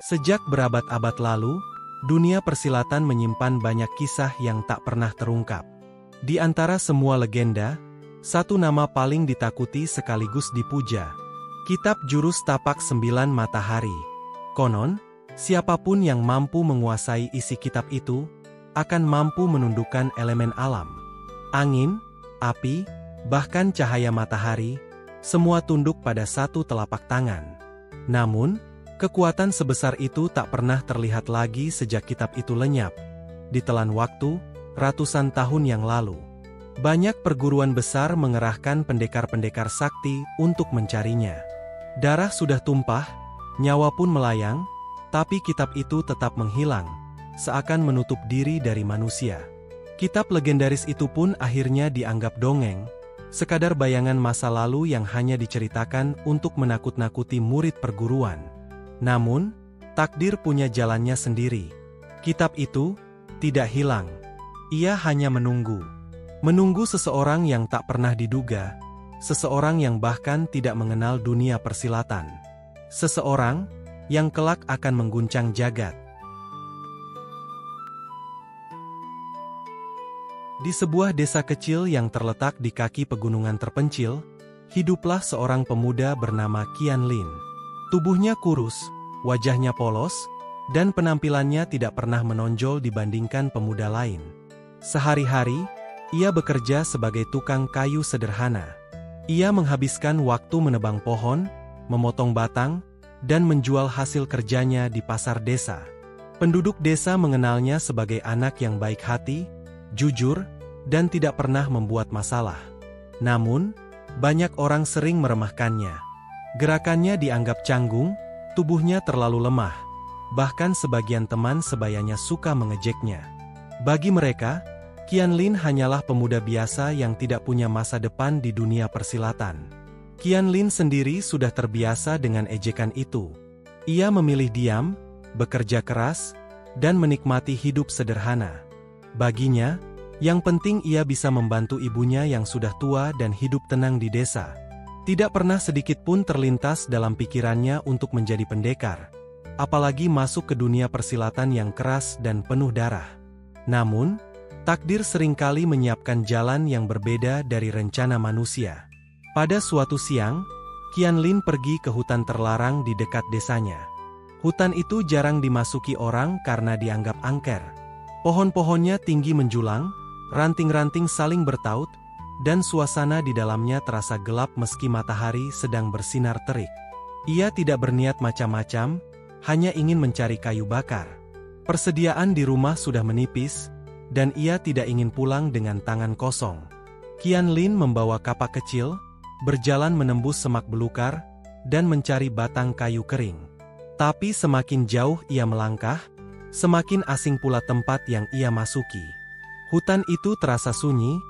Sejak berabad-abad lalu, dunia persilatan menyimpan banyak kisah yang tak pernah terungkap. Di antara semua legenda, satu nama paling ditakuti sekaligus dipuja. Kitab Jurus Tapak Sembilan Matahari. Konon, siapapun yang mampu menguasai isi kitab itu, akan mampu menundukkan elemen alam. Angin, api, bahkan cahaya matahari, semua tunduk pada satu telapak tangan. Namun, kekuatan sebesar itu tak pernah terlihat lagi sejak kitab itu lenyap. Ditelan waktu, ratusan tahun yang lalu. Banyak perguruan besar mengerahkan pendekar-pendekar sakti untuk mencarinya. Darah sudah tumpah, nyawa pun melayang, tapi kitab itu tetap menghilang, seakan menutup diri dari manusia. Kitab legendaris itu pun akhirnya dianggap dongeng, sekadar bayangan masa lalu yang hanya diceritakan untuk menakut-nakuti murid perguruan. Namun, takdir punya jalannya sendiri. Kitab itu tidak hilang. Ia hanya menunggu. Menunggu seseorang yang tak pernah diduga, seseorang yang bahkan tidak mengenal dunia persilatan. Seseorang yang kelak akan mengguncang jagat. Di sebuah desa kecil yang terletak di kaki pegunungan terpencil, hiduplah seorang pemuda bernama Qian Lin. Tubuhnya kurus, wajahnya polos, dan penampilannya tidak pernah menonjol dibandingkan pemuda lain. Sehari-hari, ia bekerja sebagai tukang kayu sederhana. Ia menghabiskan waktu menebang pohon, memotong batang, dan menjual hasil kerjanya di pasar desa. Penduduk desa mengenalnya sebagai anak yang baik hati, jujur, dan tidak pernah membuat masalah. Namun, banyak orang sering meremehkannya. Gerakannya dianggap canggung, tubuhnya terlalu lemah. Bahkan sebagian teman sebayanya suka mengejeknya. Bagi mereka, Qian Lin hanyalah pemuda biasa yang tidak punya masa depan di dunia persilatan. Qian Lin sendiri sudah terbiasa dengan ejekan itu. Ia memilih diam, bekerja keras, dan menikmati hidup sederhana. Baginya, yang penting ia bisa membantu ibunya yang sudah tua dan hidup tenang di desa. Tidak pernah sedikit pun terlintas dalam pikirannya untuk menjadi pendekar, apalagi masuk ke dunia persilatan yang keras dan penuh darah. Namun, takdir seringkali menyiapkan jalan yang berbeda dari rencana manusia. Pada suatu siang, Qian Lin pergi ke hutan terlarang di dekat desanya. Hutan itu jarang dimasuki orang karena dianggap angker. Pohon-pohonnya tinggi menjulang, ranting-ranting saling bertaut, dan suasana di dalamnya terasa gelap meski matahari sedang bersinar terik. Ia tidak berniat macam-macam, hanya ingin mencari kayu bakar. Persediaan di rumah sudah menipis, dan ia tidak ingin pulang dengan tangan kosong. Qian Lin membawa kapak kecil, berjalan menembus semak belukar, dan mencari batang kayu kering. Tapi semakin jauh ia melangkah, semakin asing pula tempat yang ia masuki. Hutan itu terasa sunyi,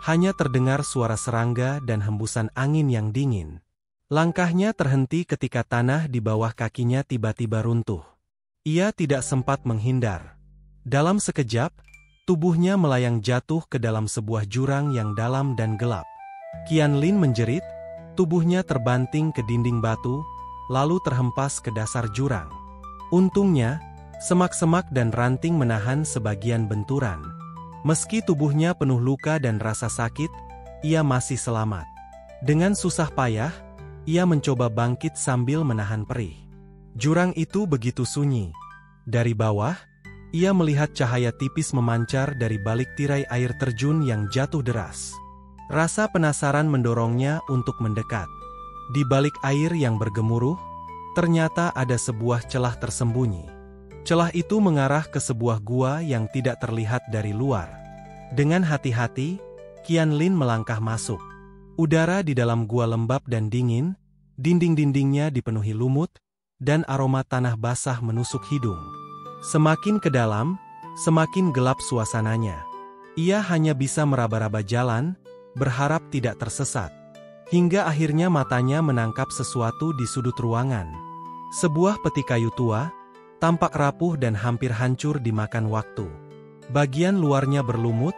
hanya terdengar suara serangga dan hembusan angin yang dingin. Langkahnya terhenti ketika tanah di bawah kakinya tiba-tiba runtuh. Ia tidak sempat menghindar. Dalam sekejap, tubuhnya melayang jatuh ke dalam sebuah jurang yang dalam dan gelap. Qian Lin menjerit, tubuhnya terbanting ke dinding batu, lalu terhempas ke dasar jurang. Untungnya, semak-semak dan ranting menahan sebagian benturan. Meski tubuhnya penuh luka dan rasa sakit, ia masih selamat. Dengan susah payah, ia mencoba bangkit sambil menahan perih. Jurang itu begitu sunyi. Dari bawah, ia melihat cahaya tipis memancar dari balik tirai air terjun yang jatuh deras. Rasa penasaran mendorongnya untuk mendekat. Di balik air yang bergemuruh, ternyata ada sebuah celah tersembunyi. Celah itu mengarah ke sebuah gua yang tidak terlihat dari luar. Dengan hati-hati, Qian Lin melangkah masuk. Udara di dalam gua lembab dan dingin, dinding-dindingnya dipenuhi lumut, dan aroma tanah basah menusuk hidung. Semakin ke dalam, semakin gelap suasananya. Ia hanya bisa meraba-raba jalan, berharap tidak tersesat. Hingga akhirnya matanya menangkap sesuatu di sudut ruangan. Sebuah peti kayu tua, tampak rapuh dan hampir hancur dimakan waktu. Bagian luarnya berlumut,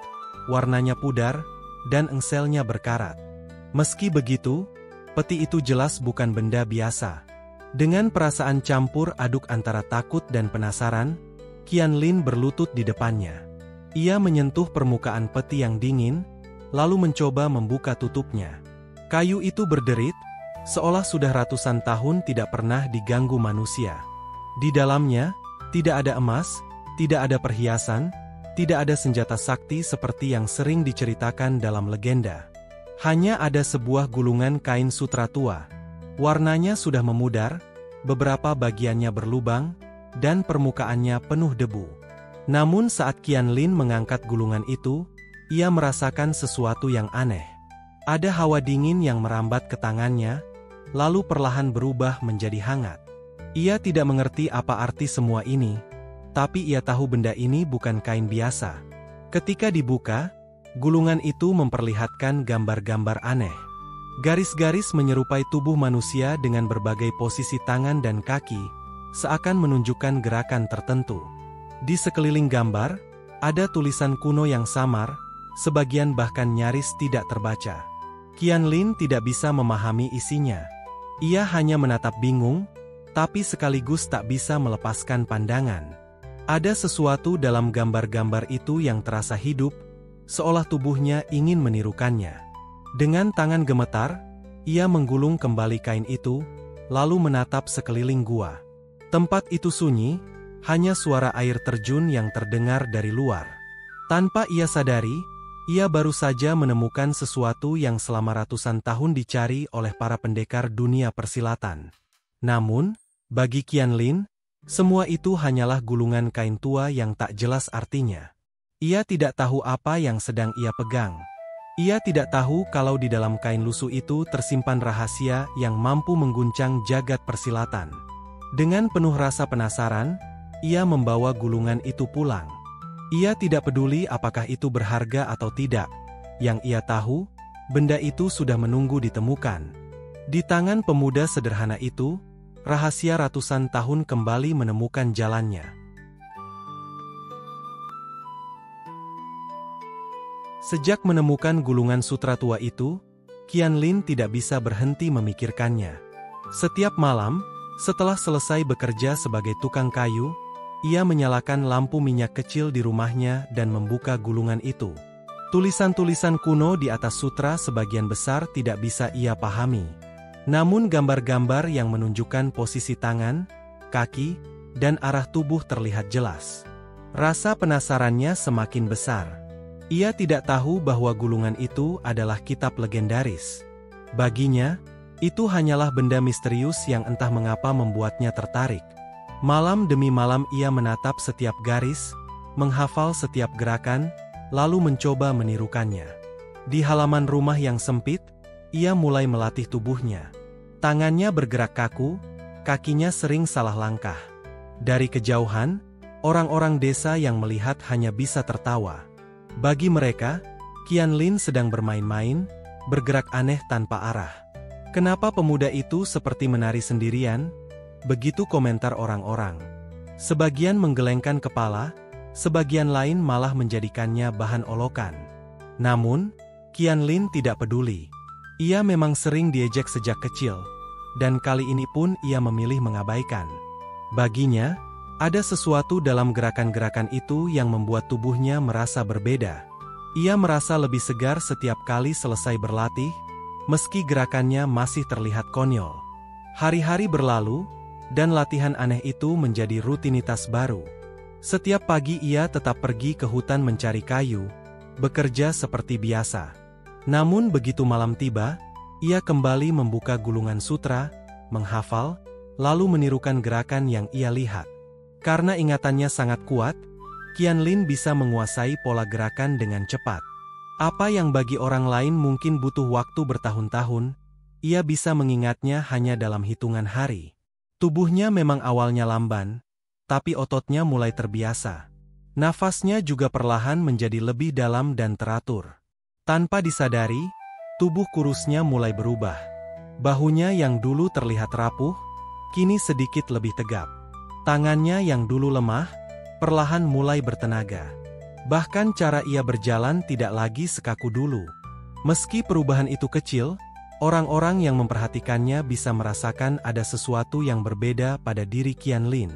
warnanya pudar, dan engselnya berkarat. Meski begitu, peti itu jelas bukan benda biasa. Dengan perasaan campur aduk antara takut dan penasaran, Qianlin berlutut di depannya. Ia menyentuh permukaan peti yang dingin, lalu mencoba membuka tutupnya. Kayu itu berderit, seolah sudah ratusan tahun tidak pernah diganggu manusia. Di dalamnya, tidak ada emas, tidak ada perhiasan, tidak ada senjata sakti seperti yang sering diceritakan dalam legenda. Hanya ada sebuah gulungan kain sutra tua. Warnanya sudah memudar, beberapa bagiannya berlubang, dan permukaannya penuh debu. Namun saat Qianlin mengangkat gulungan itu, ia merasakan sesuatu yang aneh. Ada hawa dingin yang merambat ke tangannya, lalu perlahan berubah menjadi hangat. Ia tidak mengerti apa arti semua ini, tapi ia tahu benda ini bukan kain biasa. Ketika dibuka, gulungan itu memperlihatkan gambar-gambar aneh. Garis-garis menyerupai tubuh manusia dengan berbagai posisi tangan dan kaki, seakan menunjukkan gerakan tertentu. Di sekeliling gambar, ada tulisan kuno yang samar, sebagian bahkan nyaris tidak terbaca. Qianlin tidak bisa memahami isinya. Ia hanya menatap bingung, tapi sekaligus tak bisa melepaskan pandangan. Ada sesuatu dalam gambar-gambar itu yang terasa hidup, seolah tubuhnya ingin menirukannya. Dengan tangan gemetar, ia menggulung kembali kain itu, lalu menatap sekeliling gua. Tempat itu sunyi, hanya suara air terjun yang terdengar dari luar. Tanpa ia sadari, ia baru saja menemukan sesuatu yang selama ratusan tahun dicari oleh para pendekar dunia persilatan. Namun, bagi Qianlin, semua itu hanyalah gulungan kain tua yang tak jelas artinya. Ia tidak tahu apa yang sedang ia pegang. Ia tidak tahu kalau di dalam kain lusuh itu tersimpan rahasia yang mampu mengguncang jagat persilatan. Dengan penuh rasa penasaran, ia membawa gulungan itu pulang. Ia tidak peduli apakah itu berharga atau tidak. Yang ia tahu, benda itu sudah menunggu ditemukan. Di tangan pemuda sederhana itu, rahasia ratusan tahun kembali menemukan jalannya. Sejak menemukan gulungan sutra tua itu, Qianlin tidak bisa berhenti memikirkannya. Setiap malam, setelah selesai bekerja sebagai tukang kayu, ia menyalakan lampu minyak kecil di rumahnya dan membuka gulungan itu. Tulisan-tulisan kuno di atas sutra sebagian besar tidak bisa ia pahami. Namun gambar-gambar yang menunjukkan posisi tangan, kaki, dan arah tubuh terlihat jelas. Rasa penasarannya semakin besar. Ia tidak tahu bahwa gulungan itu adalah kitab legendaris. Baginya, itu hanyalah benda misterius yang entah mengapa membuatnya tertarik. Malam demi malam ia menatap setiap garis, menghafal setiap gerakan, lalu mencoba menirukannya. Di halaman rumah yang sempit, ia mulai melatih tubuhnya. Tangannya bergerak kaku, kakinya sering salah langkah. Dari kejauhan, orang-orang desa yang melihat hanya bisa tertawa. Bagi mereka, Qianlin sedang bermain-main, bergerak aneh tanpa arah. Kenapa pemuda itu seperti menari sendirian? Begitu komentar orang-orang. Sebagian menggelengkan kepala, sebagian lain malah menjadikannya bahan olokan. Namun, Qianlin tidak peduli. Ia memang sering diejek sejak kecil, dan kali ini pun ia memilih mengabaikan. Baginya, ada sesuatu dalam gerakan-gerakan itu yang membuat tubuhnya merasa berbeda. Ia merasa lebih segar setiap kali selesai berlatih, meski gerakannya masih terlihat konyol. Hari-hari berlalu, dan latihan aneh itu menjadi rutinitas baru. Setiap pagi ia tetap pergi ke hutan mencari kayu, bekerja seperti biasa. Namun begitu malam tiba, ia kembali membuka gulungan sutra, menghafal, lalu menirukan gerakan yang ia lihat. Karena ingatannya sangat kuat, Qianlin bisa menguasai pola gerakan dengan cepat. Apa yang bagi orang lain mungkin butuh waktu bertahun-tahun, ia bisa mengingatnya hanya dalam hitungan hari. Tubuhnya memang awalnya lamban, tapi ototnya mulai terbiasa. Nafasnya juga perlahan menjadi lebih dalam dan teratur. Tanpa disadari, tubuh kurusnya mulai berubah. Bahunya yang dulu terlihat rapuh, kini sedikit lebih tegap. Tangannya yang dulu lemah, perlahan mulai bertenaga. Bahkan cara ia berjalan tidak lagi sekaku dulu. Meski perubahan itu kecil, Orang-orang yang memperhatikannya bisa merasakan ada sesuatu yang berbeda pada diri Qianlin.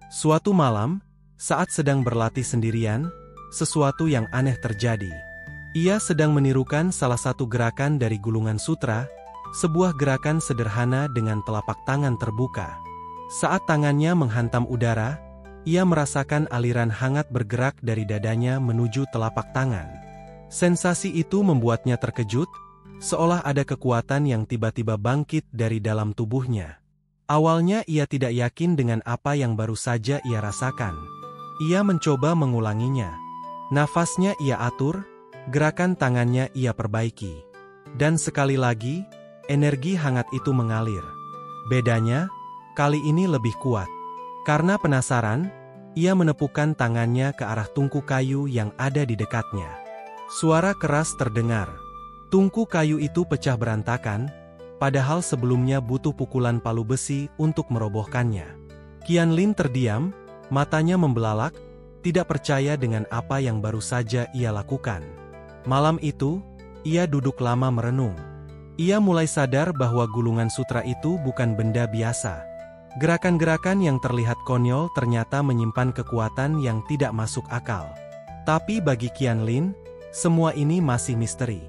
Suatu malam, saat sedang berlatih sendirian, sesuatu yang aneh terjadi. Ia sedang menirukan salah satu gerakan dari Gulungan Sutra, sebuah gerakan sederhana dengan telapak tangan terbuka. Saat tangannya menghantam udara, ia merasakan aliran hangat bergerak dari dadanya menuju telapak tangan. Sensasi itu membuatnya terkejut, seolah ada kekuatan yang tiba-tiba bangkit dari dalam tubuhnya. Awalnya ia tidak yakin dengan apa yang baru saja ia rasakan. Ia mencoba mengulanginya. Nafasnya ia atur, gerakan tangannya ia perbaiki. Dan sekali lagi, energi hangat itu mengalir. Bedanya, kali ini lebih kuat. Karena penasaran, ia menepukkan tangannya ke arah tungku kayu yang ada di dekatnya. Suara keras terdengar. Tungku kayu itu pecah berantakan, padahal sebelumnya butuh pukulan palu besi untuk merobohkannya. Qianlin terdiam, matanya membelalak, tidak percaya dengan apa yang baru saja ia lakukan. Malam itu, ia duduk lama merenung. Ia mulai sadar bahwa Gulungan Sutra itu bukan benda biasa. Gerakan-gerakan yang terlihat konyol ternyata menyimpan kekuatan yang tidak masuk akal. Tapi bagi Qianlin, semua ini masih misteri.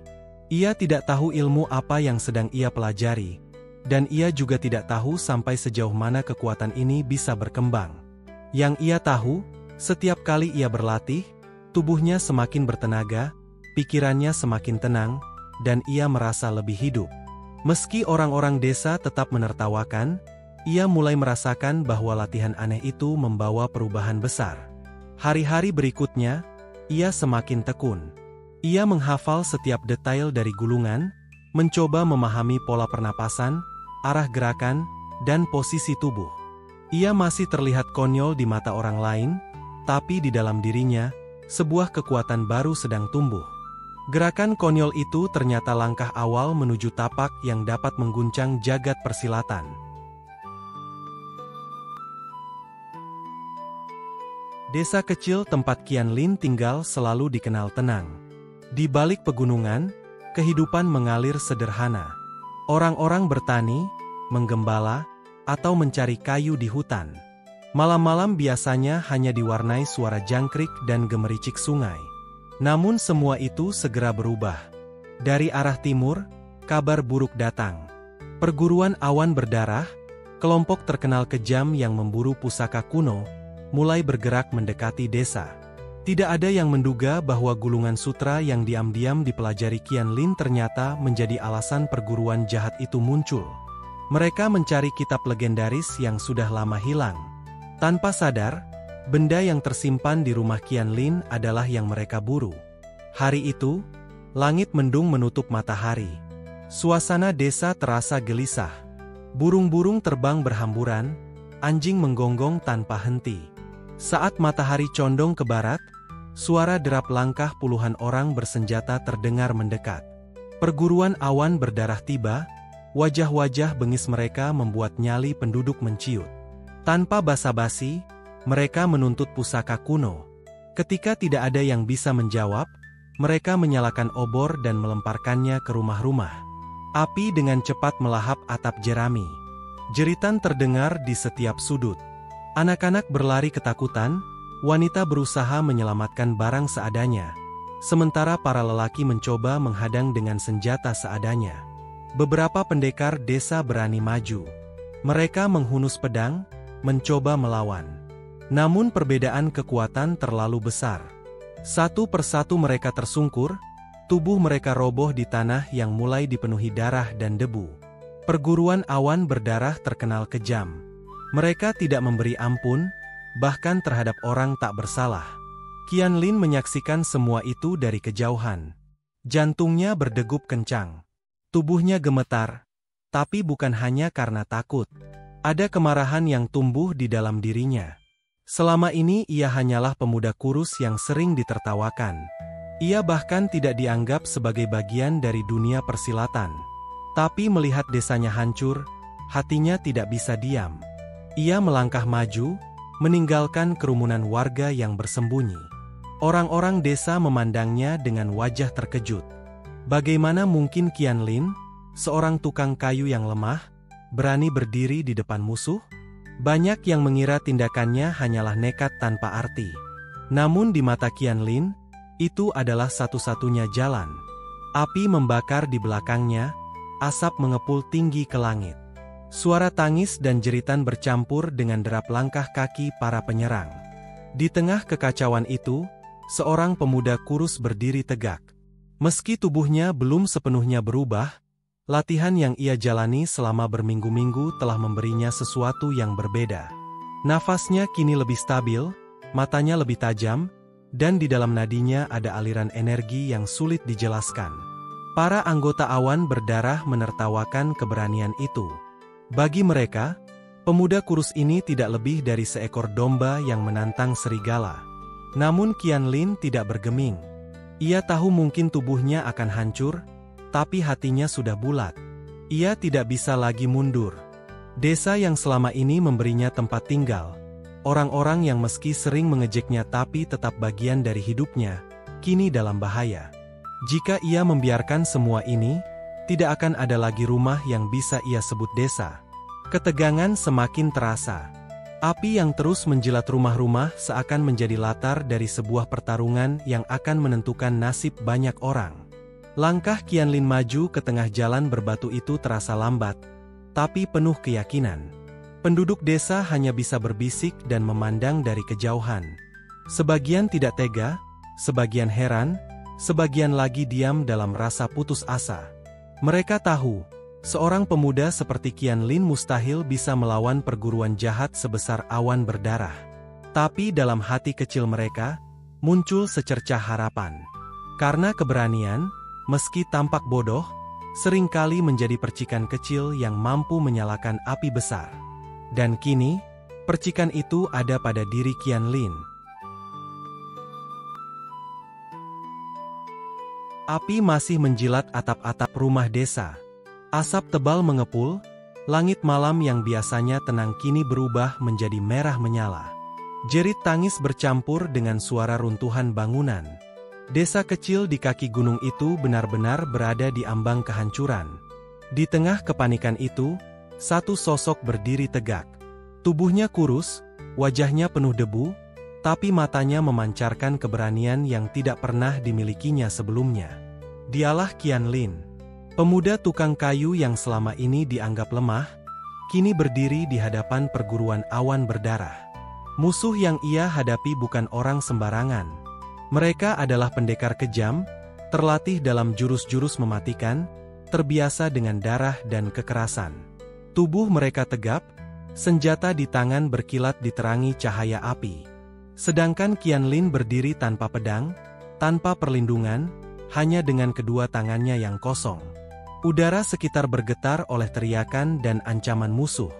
Ia tidak tahu ilmu apa yang sedang ia pelajari, dan ia juga tidak tahu sampai sejauh mana kekuatan ini bisa berkembang. Yang ia tahu, setiap kali ia berlatih, tubuhnya semakin bertenaga, pikirannya semakin tenang, dan ia merasa lebih hidup. Meski orang-orang desa tetap menertawakan, ia mulai merasakan bahwa latihan aneh itu membawa perubahan besar. Hari-hari berikutnya, ia semakin tekun. Ia menghafal setiap detail dari gulungan, mencoba memahami pola pernapasan, arah gerakan, dan posisi tubuh. Ia masih terlihat konyol di mata orang lain, tapi di dalam dirinya, sebuah kekuatan baru sedang tumbuh. Gerakan konyol itu ternyata langkah awal menuju tapak yang dapat mengguncang jagat persilatan. Desa kecil tempat Qianlin tinggal selalu dikenal tenang. Di balik pegunungan, kehidupan mengalir sederhana. Orang-orang bertani, menggembala, atau mencari kayu di hutan. Malam-malam biasanya hanya diwarnai suara jangkrik dan gemericik sungai. Namun semua itu segera berubah. Dari arah timur, kabar buruk datang. Perguruan awan berdarah, kelompok terkenal kejam yang memburu pusaka kuno, mulai bergerak mendekati desa. Tidak ada yang menduga bahwa Gulungan Sutra yang diam-diam dipelajari Qianlin ternyata menjadi alasan perguruan jahat itu muncul. Mereka mencari kitab legendaris yang sudah lama hilang. Tanpa sadar, benda yang tersimpan di rumah Qianlin adalah yang mereka buru. Hari itu, langit mendung menutup matahari. Suasana desa terasa gelisah. Burung-burung terbang berhamburan, anjing menggonggong tanpa henti. Saat matahari condong ke barat, suara derap langkah puluhan orang bersenjata terdengar mendekat. Perguruan awan berdarah tiba, wajah-wajah bengis mereka membuat nyali penduduk menciut. Tanpa basa-basi, mereka menuntut pusaka kuno. Ketika tidak ada yang bisa menjawab, mereka menyalakan obor dan melemparkannya ke rumah-rumah. Api dengan cepat melahap atap jerami. Jeritan terdengar di setiap sudut. Anak-anak berlari ketakutan, wanita berusaha menyelamatkan barang seadanya. Sementara para lelaki mencoba menghadang dengan senjata seadanya. Beberapa pendekar desa berani maju. Mereka menghunus pedang, mencoba melawan. Namun perbedaan kekuatan terlalu besar. Satu persatu mereka tersungkur, tubuh mereka roboh di tanah yang mulai dipenuhi darah dan debu. Perguruan awan berdarah terkenal kejam. Mereka tidak memberi ampun, bahkan terhadap orang tak bersalah. Qianlin menyaksikan semua itu dari kejauhan. Jantungnya berdegup kencang. Tubuhnya gemetar, tapi bukan hanya karena takut. Ada kemarahan yang tumbuh di dalam dirinya. Selama ini ia hanyalah pemuda kurus yang sering ditertawakan. Ia bahkan tidak dianggap sebagai bagian dari dunia persilatan. Tapi melihat desanya hancur, hatinya tidak bisa diam. Ia melangkah maju, meninggalkan kerumunan warga yang bersembunyi. Orang-orang desa memandangnya dengan wajah terkejut. Bagaimana mungkin Qianlin, seorang tukang kayu yang lemah, berani berdiri di depan musuh? Banyak yang mengira tindakannya hanyalah nekat tanpa arti. Namun di mata Qianlin, itu adalah satu-satunya jalan. Api membakar di belakangnya, asap mengepul tinggi ke langit. Suara tangis dan jeritan bercampur dengan derap langkah kaki para penyerang. Di tengah kekacauan itu, seorang pemuda kurus berdiri tegak. Meski tubuhnya belum sepenuhnya berubah, latihan yang ia jalani selama berminggu-minggu telah memberinya sesuatu yang berbeda. Nafasnya kini lebih stabil, matanya lebih tajam, dan di dalam nadinya ada aliran energi yang sulit dijelaskan. Para anggota awan berdarah menertawakan keberanian itu. Bagi mereka, pemuda kurus ini tidak lebih dari seekor domba yang menantang serigala. Namun Qianlin tidak bergeming. Ia tahu mungkin tubuhnya akan hancur, tapi hatinya sudah bulat. Ia tidak bisa lagi mundur. Desa yang selama ini memberinya tempat tinggal, orang-orang yang meski sering mengejeknya tapi tetap bagian dari hidupnya, kini dalam bahaya. Jika ia membiarkan semua ini, tidak akan ada lagi rumah yang bisa ia sebut desa. Ketegangan semakin terasa. Api yang terus menjilat rumah-rumah seakan menjadi latar dari sebuah pertarungan yang akan menentukan nasib banyak orang. Langkah Qianlin maju ke tengah jalan berbatu itu terasa lambat, tapi penuh keyakinan. Penduduk desa hanya bisa berbisik dan memandang dari kejauhan. Sebagian tidak tega, sebagian heran, sebagian lagi diam dalam rasa putus asa. Mereka tahu, seorang pemuda seperti Qianlin mustahil bisa melawan perguruan jahat sebesar awan berdarah. Tapi dalam hati kecil mereka, muncul secercah harapan. Karena keberanian, meski tampak bodoh, seringkali menjadi percikan kecil yang mampu menyalakan api besar. Dan kini, percikan itu ada pada diri Qianlin. Api masih menjilat atap-atap rumah desa. Asap tebal mengepul, langit malam yang biasanya tenang kini berubah menjadi merah menyala. Jerit tangis bercampur dengan suara runtuhan bangunan. Desa kecil di kaki gunung itu benar-benar berada di ambang kehancuran. Di tengah kepanikan itu, satu sosok berdiri tegak. Tubuhnya kurus, wajahnya penuh debu, tapi matanya memancarkan keberanian yang tidak pernah dimilikinya sebelumnya. Dialah Qianlin. Pemuda tukang kayu yang selama ini dianggap lemah, kini berdiri di hadapan perguruan awan berdarah. Musuh yang ia hadapi bukan orang sembarangan. Mereka adalah pendekar kejam, terlatih dalam jurus-jurus mematikan, terbiasa dengan darah dan kekerasan. Tubuh mereka tegap, senjata di tangan berkilat diterangi cahaya api. Sedangkan Qianlin berdiri tanpa pedang, tanpa perlindungan, hanya dengan kedua tangannya yang kosong. Udara sekitar bergetar oleh teriakan dan ancaman musuh.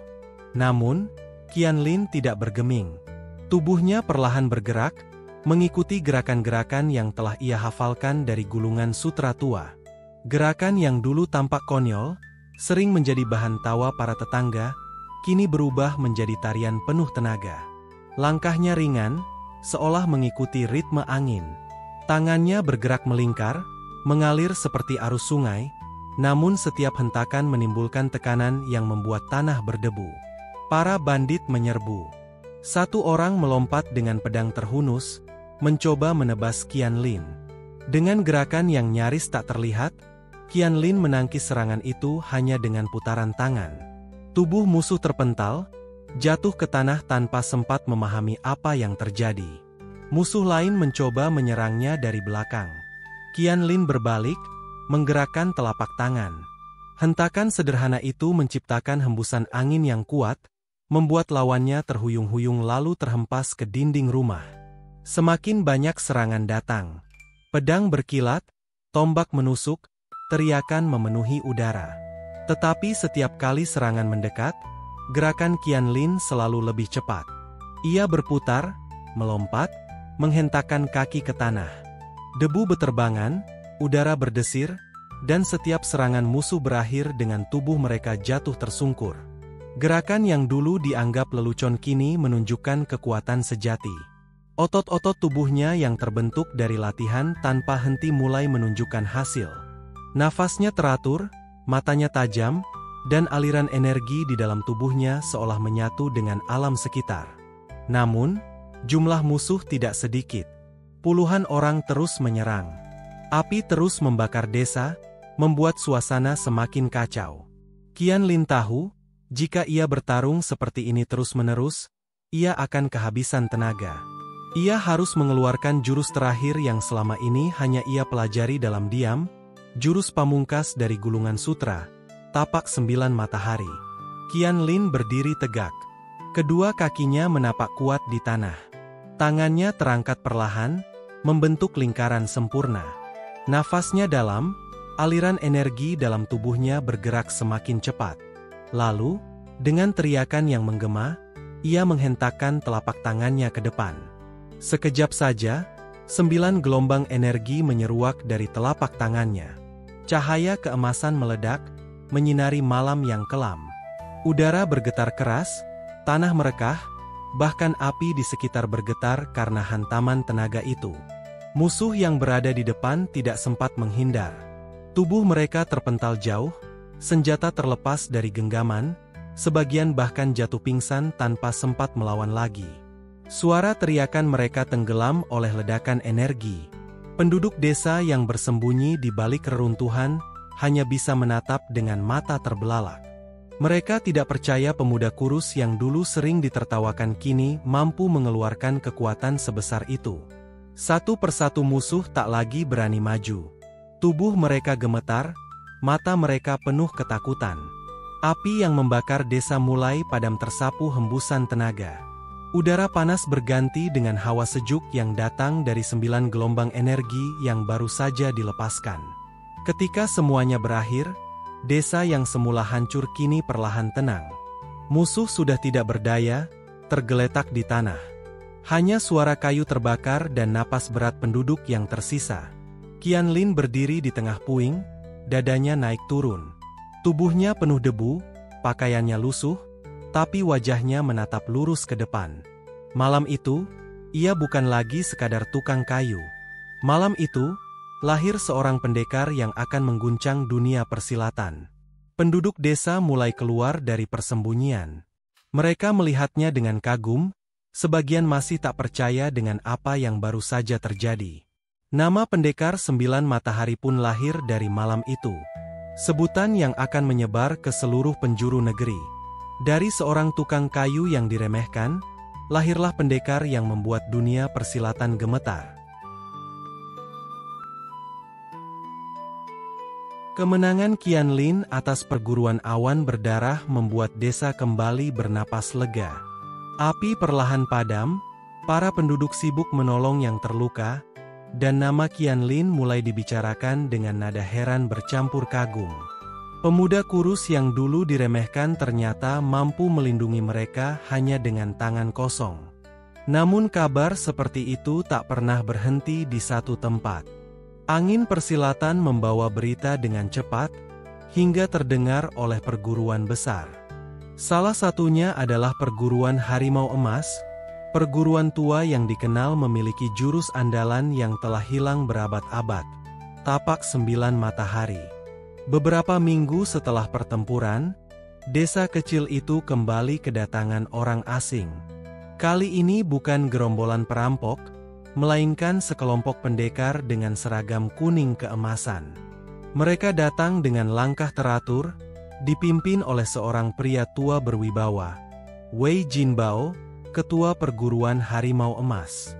Namun, Qianlin tidak bergeming. Tubuhnya perlahan bergerak, mengikuti gerakan-gerakan yang telah ia hafalkan dari gulungan sutra tua. Gerakan yang dulu tampak konyol, sering menjadi bahan tawa para tetangga, kini berubah menjadi tarian penuh tenaga. Langkahnya ringan, seolah mengikuti ritme angin. Tangannya bergerak melingkar, mengalir seperti arus sungai, namun setiap hentakan menimbulkan tekanan yang membuat tanah berdebu. Para bandit menyerbu. Satu orang melompat dengan pedang terhunus, mencoba menebas Qianlin. Dengan gerakan yang nyaris tak terlihat, Qianlin menangkis serangan itu hanya dengan putaran tangan. Tubuh musuh terpental, jatuh ke tanah tanpa sempat memahami apa yang terjadi. Musuh lain mencoba menyerangnya dari belakang. Qianlin berbalik, menggerakkan telapak tangan. Hentakan sederhana itu menciptakan hembusan angin yang kuat, membuat lawannya terhuyung-huyung lalu terhempas ke dinding rumah. Semakin banyak serangan datang. Pedang berkilat, tombak menusuk, teriakan memenuhi udara. Tetapi setiap kali serangan mendekat, gerakan Qianlin selalu lebih cepat. Ia berputar, melompat, menghentakkan kaki ke tanah. Debu beterbangan, udara berdesir, dan setiap serangan musuh berakhir dengan tubuh mereka jatuh tersungkur. Gerakan yang dulu dianggap lelucon kini menunjukkan kekuatan sejati. Otot-otot tubuhnya yang terbentuk dari latihan tanpa henti mulai menunjukkan hasil. Nafasnya teratur, matanya tajam, dan aliran energi di dalam tubuhnya seolah menyatu dengan alam sekitar. Namun, jumlah musuh tidak sedikit. Puluhan orang terus menyerang. Api terus membakar desa, membuat suasana semakin kacau. Qianlin tahu, jika ia bertarung seperti ini terus-menerus, ia akan kehabisan tenaga. Ia harus mengeluarkan jurus terakhir yang selama ini hanya ia pelajari dalam diam, jurus pamungkas dari gulungan sutra, tapak 9 matahari. Qianlin berdiri tegak. Kedua kakinya menapak kuat di tanah. Tangannya terangkat perlahan, membentuk lingkaran sempurna. Nafasnya dalam, aliran energi dalam tubuhnya bergerak semakin cepat. Lalu, dengan teriakan yang menggema, ia menghentakkan telapak tangannya ke depan. Sekejap saja, 9 gelombang energi menyeruak dari telapak tangannya. Cahaya keemasan meledak, menyinari malam yang kelam. Udara bergetar keras, tanah merekah, bahkan api di sekitar bergetar karena hantaman tenaga itu. Musuh yang berada di depan tidak sempat menghindar. Tubuh mereka terpental jauh, senjata terlepas dari genggaman, sebagian bahkan jatuh pingsan tanpa sempat melawan lagi. Suara teriakan mereka tenggelam oleh ledakan energi. Penduduk desa yang bersembunyi di balik reruntuhan hanya bisa menatap dengan mata terbelalak. Mereka tidak percaya pemuda kurus yang dulu sering ditertawakan kini mampu mengeluarkan kekuatan sebesar itu. Satu persatu musuh tak lagi berani maju. Tubuh mereka gemetar, mata mereka penuh ketakutan. Api yang membakar desa mulai padam tersapu hembusan tenaga. Udara panas berganti dengan hawa sejuk yang datang dari 9 gelombang energi yang baru saja dilepaskan. Ketika semuanya berakhir, desa yang semula hancur kini perlahan tenang. Musuh sudah tidak berdaya, tergeletak di tanah. Hanya suara kayu terbakar dan napas berat penduduk yang tersisa. Qianlin berdiri di tengah puing, dadanya naik turun. Tubuhnya penuh debu, pakaiannya lusuh, tapi wajahnya menatap lurus ke depan. Malam itu, ia bukan lagi sekadar tukang kayu. Malam itu, lahir seorang pendekar yang akan mengguncang dunia persilatan. Penduduk desa mulai keluar dari persembunyian. Mereka melihatnya dengan kagum, sebagian masih tak percaya dengan apa yang baru saja terjadi. Nama pendekar 9 matahari pun lahir dari malam itu. Sebutan yang akan menyebar ke seluruh penjuru negeri. Dari seorang tukang kayu yang diremehkan, lahirlah pendekar yang membuat dunia persilatan gemetar. Kemenangan Qianlin atas perguruan awan berdarah membuat desa kembali bernapas lega. Api perlahan padam, para penduduk sibuk menolong yang terluka, dan nama Qianlin mulai dibicarakan dengan nada heran bercampur kagum. Pemuda kurus yang dulu diremehkan ternyata mampu melindungi mereka hanya dengan tangan kosong. Namun kabar seperti itu tak pernah berhenti di satu tempat. Angin persilatan membawa berita dengan cepat, hingga terdengar oleh perguruan besar. Salah satunya adalah perguruan Harimau Emas, perguruan tua yang dikenal memiliki jurus andalan yang telah hilang berabad-abad, tapak 9 matahari. Beberapa minggu setelah pertempuran, desa kecil itu kembali kedatangan orang asing. Kali ini bukan gerombolan perampok, melainkan sekelompok pendekar dengan seragam kuning keemasan. Mereka datang dengan langkah teratur, dipimpin oleh seorang pria tua berwibawa, Wei Jinbao, ketua perguruan Harimau Emas.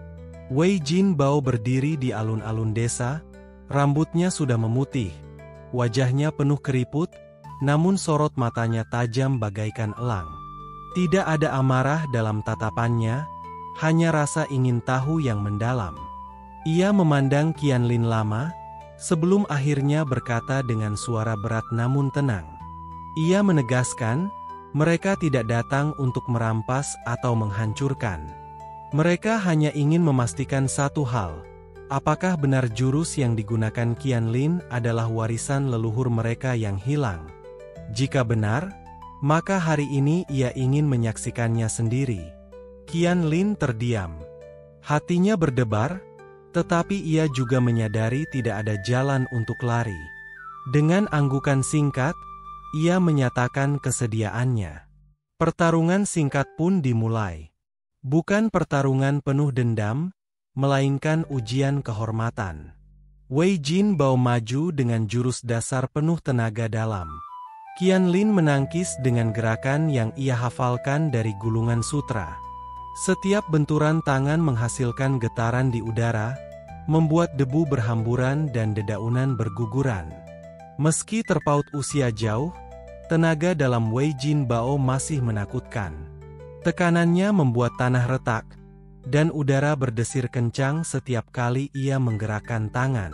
Wei Jinbao berdiri di alun-alun desa, rambutnya sudah memutih, wajahnya penuh keriput, namun sorot matanya tajam bagaikan elang. Tidak ada amarah dalam tatapannya, hanya rasa ingin tahu yang mendalam. Ia memandang Qianlin lama, sebelum akhirnya berkata dengan suara berat namun tenang. Ia menegaskan, mereka tidak datang untuk merampas atau menghancurkan. Mereka hanya ingin memastikan satu hal, apakah benar jurus yang digunakan Qianlin adalah warisan leluhur mereka yang hilang. Jika benar, maka hari ini ia ingin menyaksikannya sendiri. Qianlin terdiam. Hatinya berdebar, tetapi ia juga menyadari tidak ada jalan untuk lari. Dengan anggukan singkat, ia menyatakan kesediaannya. Pertarungan singkat pun dimulai. Bukan pertarungan penuh dendam, melainkan ujian kehormatan. Wei Jin Bao maju dengan jurus dasar penuh tenaga dalam. Qianlin menangkis dengan gerakan yang ia hafalkan dari gulungan sutra. Setiap benturan tangan menghasilkan getaran di udara, membuat debu berhamburan dan dedaunan berguguran. Meski terpaut usia jauh, tenaga dalam Wei Jin Bao masih menakutkan. Tekanannya membuat tanah retak, dan udara berdesir kencang setiap kali ia menggerakkan tangan.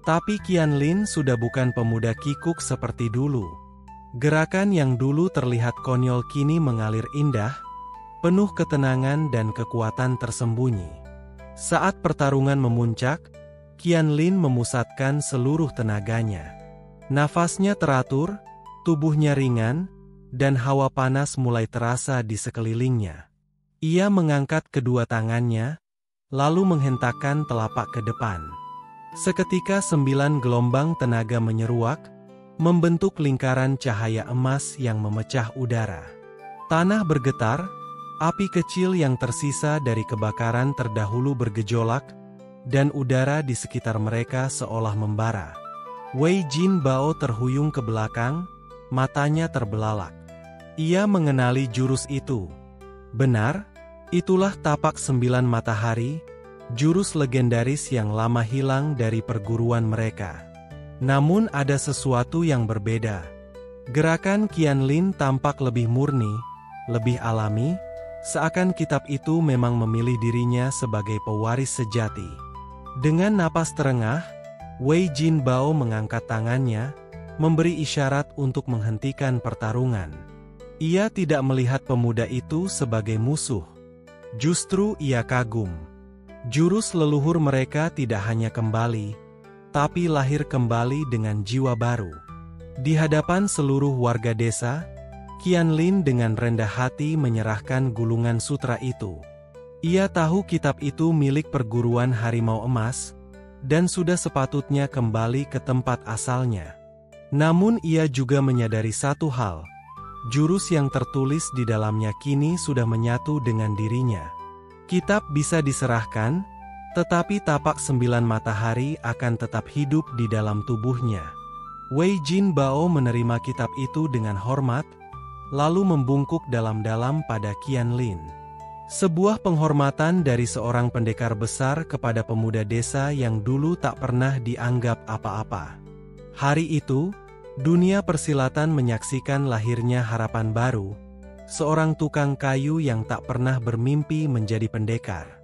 Tapi Qianlin sudah bukan pemuda kikuk seperti dulu. Gerakan yang dulu terlihat konyol kini mengalir indah, penuh ketenangan dan kekuatan tersembunyi. Saat pertarungan memuncak, Qianlin memusatkan seluruh tenaganya. Nafasnya teratur, tubuhnya ringan, dan hawa panas mulai terasa di sekelilingnya. Ia mengangkat kedua tangannya, lalu menghentakkan telapak ke depan. Seketika 9 gelombang tenaga menyeruak, membentuk lingkaran cahaya emas yang memecah udara. Tanah bergetar, api kecil yang tersisa dari kebakaran terdahulu bergejolak, dan udara di sekitar mereka seolah membara. Wei Jin Bao terhuyung ke belakang, matanya terbelalak. Ia mengenali jurus itu. Benar, itulah tapak 9 matahari, jurus legendaris yang lama hilang dari perguruan mereka. Namun ada sesuatu yang berbeda. Gerakan Qianlin tampak lebih murni, lebih alami, seakan kitab itu memang memilih dirinya sebagai pewaris sejati. Dengan napas terengah, Wei Jin Bao mengangkat tangannya, memberi isyarat untuk menghentikan pertarungan. Ia tidak melihat pemuda itu sebagai musuh. Justru ia kagum. Jurus leluhur mereka tidak hanya kembali, tapi lahir kembali dengan jiwa baru. Di hadapan seluruh warga desa, Qianlin dengan rendah hati menyerahkan gulungan sutra itu. Ia tahu kitab itu milik perguruan Harimau Emas, dan sudah sepatutnya kembali ke tempat asalnya. Namun ia juga menyadari satu hal, jurus yang tertulis di dalamnya kini sudah menyatu dengan dirinya. Kitab bisa diserahkan, tetapi tapak 9 matahari akan tetap hidup di dalam tubuhnya. Wei Jin Bao menerima kitab itu dengan hormat, lalu membungkuk dalam-dalam pada Qianlin. Sebuah penghormatan dari seorang pendekar besar kepada pemuda desa yang dulu tak pernah dianggap apa-apa. Hari itu, dunia persilatan menyaksikan lahirnya harapan baru, seorang tukang kayu yang tak pernah bermimpi menjadi pendekar.